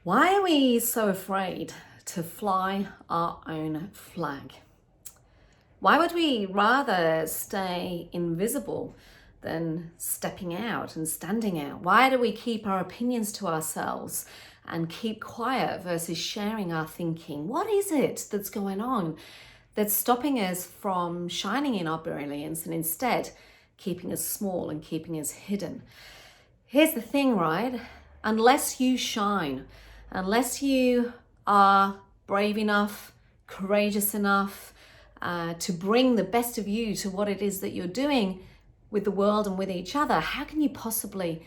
Why are we so afraid to fly our own flag? Why would we rather stay invisible than stepping out and standing out? Why do we keep our opinions to ourselves and keep quiet versus sharing our thinking? What is it that's going on that's stopping us from shining in our brilliance and instead keeping us small and keeping us hidden? Here's the thing, right? Unless you shine, unless you are brave enough, courageous enough to bring the best of you to what it is that you're doing with the world and with each other, how can you possibly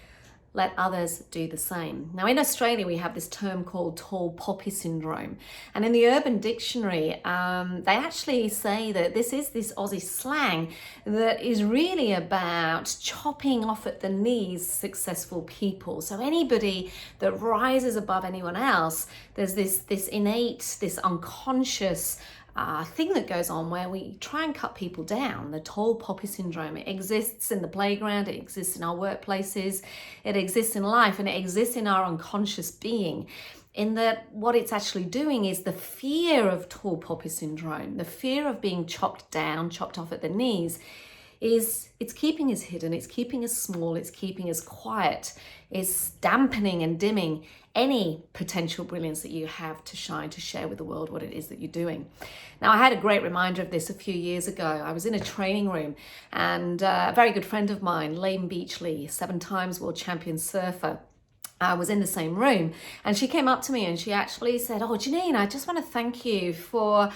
let others do the same? Now, in Australia, we have this term called tall poppy syndrome. And in the Urban Dictionary, they actually say that this is this Aussie slang that is really about chopping off at the knees successful people. So anybody that rises above anyone else, there's this innate, this unconscious thing that goes on where we try and cut people down. The tall poppy syndrome, it exists in the playground, it exists in our workplaces, it exists in life, and it exists in our unconscious being, in that what it's actually doing is the fear of tall poppy syndrome, the fear of being chopped down, chopped off at the knees, is it's keeping us hidden, it's keeping us small, it's keeping us quiet, it's dampening and dimming any potential brilliance that you have to shine, to share with the world what it is that you're doing. Now, I had a great reminder of this a few years ago. I was in a training room and a very good friend of mine, Beachley, 7 times world champion surfer, was in the same room, and she came up to me and she actually said, "Oh, Janine, I just want to thank you for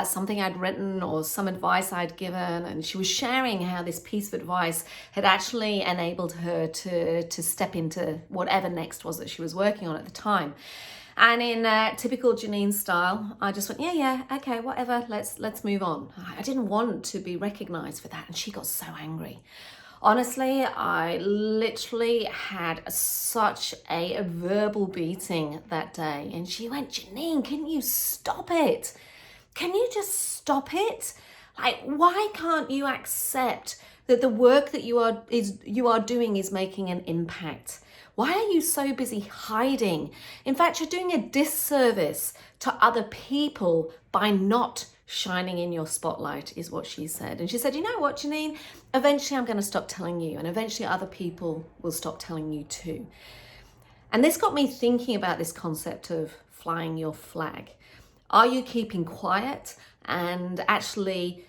something I'd written or some advice I'd given." And she was sharing how this piece of advice had actually enabled her to step into whatever next was that she was working on at the time. And in typical Janine style, I just went, yeah, okay, whatever, let's move on. I didn't want to be recognized for that, and she got so angry. Honestly, I literally had such a verbal beating that day. And she went, "Janine, can you stop it? Can you just stop it? Like, why can't you accept that the work that you are doing is making an impact? Why are you so busy hiding? In fact, you're doing a disservice to other people by not shining in your spotlight," is what she said. And she said, "You know what, Janine? Eventually I'm going to stop telling you, and eventually other people will stop telling you too." And this got me thinking about this concept of flying your flag. Are you keeping quiet and actually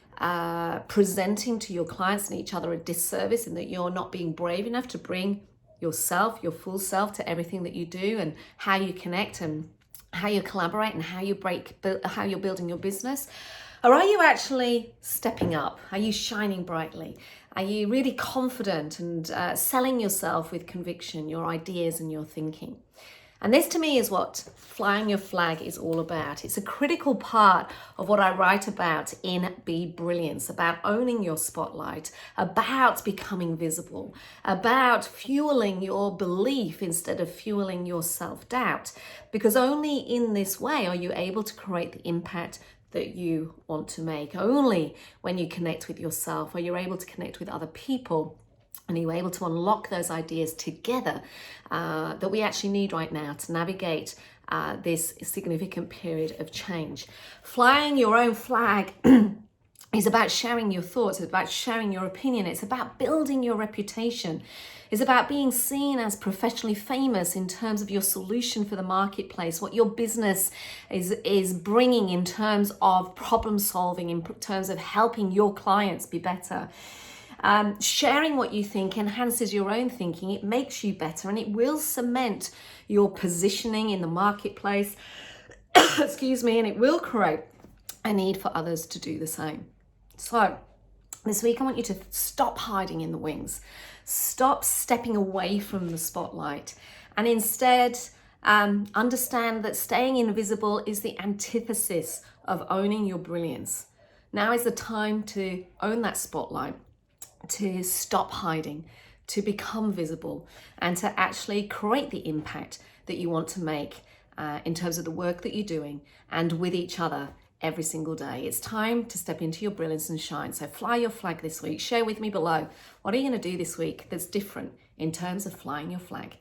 presenting to your clients and each other a disservice in that you're not being brave enough to bring yourself, your full self, to everything that you do and how you connect and how you collaborate and how you're building your business? Or are you actually stepping up? Are you shining brightly? Are you really confident and selling yourself with conviction, your ideas and your thinking? And this to me is what flying your flag is all about. It's a critical part of what I write about in Be Brilliance, about owning your spotlight, about becoming visible, about fueling your belief instead of fueling your self-doubt. Because only in this way are you able to create the impact that you want to make. Only when you connect with yourself are you able to connect with other people, and you're able to unlock those ideas together that we actually need right now to navigate this significant period of change. Flying your own flag is about sharing your thoughts, it's about sharing your opinion, it's about building your reputation, it's about being seen as professionally famous in terms of your solution for the marketplace, what your business is bringing in terms of problem solving, in terms of helping your clients be better. Sharing what you think enhances your own thinking. It makes you better, and it will cement your positioning in the marketplace. Excuse me, and it will create a need for others to do the same. So this week I want you to stop hiding in the wings, stop stepping away from the spotlight, and instead understand that staying invisible is the antithesis of owning your brilliance. Now is the time to own that spotlight, to stop hiding, to become visible, and to actually create the impact that you want to make in terms of the work that you're doing and with each other every single day. It's time to step into your brilliance and shine. So fly your flag this week. Share with me below, what are you going to do this week that's different in terms of flying your flag?